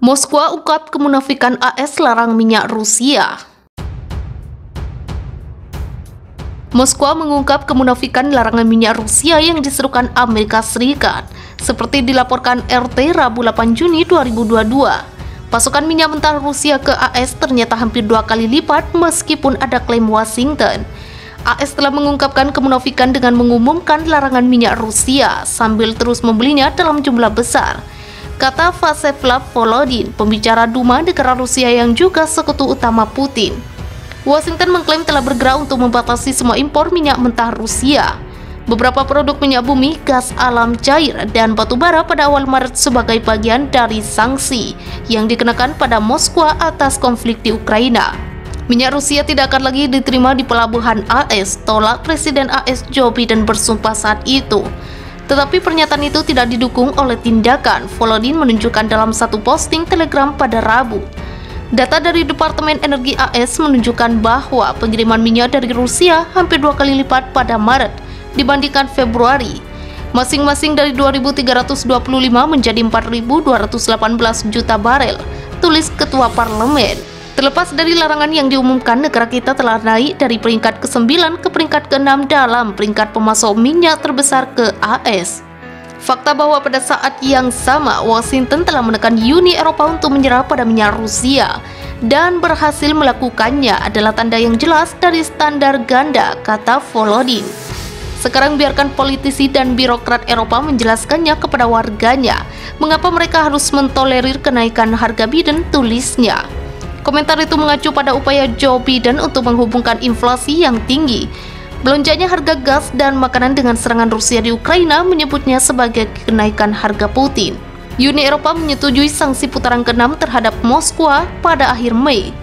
Moskwa ungkap kemunafikan AS larang minyak Rusia. Moskwa mengungkap kemunafikan larangan minyak Rusia yang diserukan Amerika Serikat. Seperti dilaporkan RT Rabu 8 Juni 2022, pasokan minyak mentah Rusia ke AS ternyata hampir 2 kali lipat meskipun ada klaim Washington. AS telah mengungkapkan kemunafikan dengan mengumumkan larangan minyak Rusia sambil terus membelinya dalam jumlah besar, kata Vyacheslav Volodin, pembicara Duma negara Rusia yang juga sekutu utama Putin. Washington mengklaim telah bergerak untuk membatasi semua impor minyak mentah Rusia. Beberapa produk minyak bumi, gas alam cair, dan batu bara pada awal Maret sebagai bagian dari sanksi yang dikenakan pada Moskwa atas konflik di Ukraina. Minyak Rusia tidak akan lagi diterima di pelabuhan AS, tolak Presiden AS Joe Biden bersumpah saat itu. Tetapi pernyataan itu tidak didukung oleh tindakan, Volodin menunjukkan dalam satu posting Telegram pada Rabu. Data dari Departemen Energi AS menunjukkan bahwa pengiriman minyak dari Rusia hampir 2 kali lipat pada Maret dibandingkan Februari. Masing-masing dari 2.325 menjadi 4.218 juta barel, tulis Ketua Parlemen. Terlepas dari larangan yang diumumkan, negara kita telah naik dari peringkat ke-9 ke peringkat ke-6 dalam peringkat pemasok minyak terbesar ke AS. Fakta bahwa pada saat yang sama Washington telah menekan Uni Eropa untuk menyerah pada minyak Rusia dan berhasil melakukannya adalah tanda yang jelas dari standar ganda, kata Volodin. Sekarang biarkan politisi dan birokrat Eropa menjelaskannya kepada warganya mengapa mereka harus mentolerir kenaikan harga Biden, tulisnya. Komentar itu mengacu pada upaya Joe Biden untuk menghubungkan inflasi yang tinggi. Melonjaknya harga gas dan makanan dengan serangan Rusia di Ukraina menyebutnya sebagai kenaikan harga Putin. Uni Eropa menyetujui sanksi putaran ke-6 terhadap Moskwa pada akhir Mei,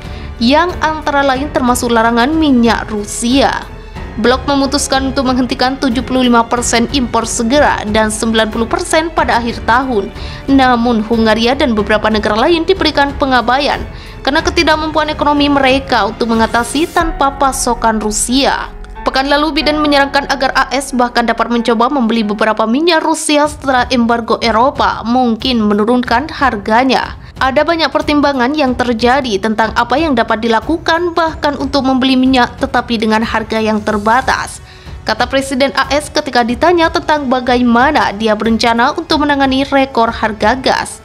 yang antara lain termasuk larangan minyak Rusia. Blok memutuskan untuk menghentikan 75% impor segera dan 90% pada akhir tahun. Namun Hungaria dan beberapa negara lain diberikan pengabaian karena ketidakmampuan ekonomi mereka untuk mengatasi tanpa pasokan Rusia. Pekan lalu Biden menyarankan agar AS bahkan dapat mencoba membeli beberapa minyak Rusia setelah embargo Eropa mungkin menurunkan harganya. Ada banyak pertimbangan yang terjadi tentang apa yang dapat dilakukan bahkan untuk membeli minyak tetapi dengan harga yang terbatas, kata Presiden AS ketika ditanya tentang bagaimana dia berencana untuk menangani rekor harga gas.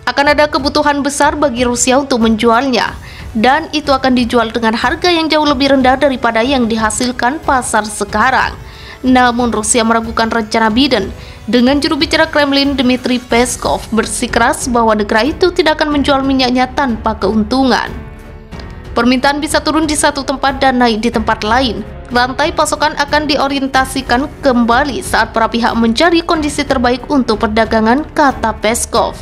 Akan ada kebutuhan besar bagi Rusia untuk menjualnya, dan itu akan dijual dengan harga yang jauh lebih rendah daripada yang dihasilkan pasar sekarang. Namun Rusia meragukan rencana Biden. Dengan juru bicara Kremlin Dmitry Peskov bersikeras bahwa negara itu tidak akan menjual minyaknya tanpa keuntungan. Permintaan bisa turun di satu tempat dan naik di tempat lain. Rantai pasokan akan diorientasikan kembali saat para pihak mencari kondisi terbaik untuk perdagangan, kata Peskov.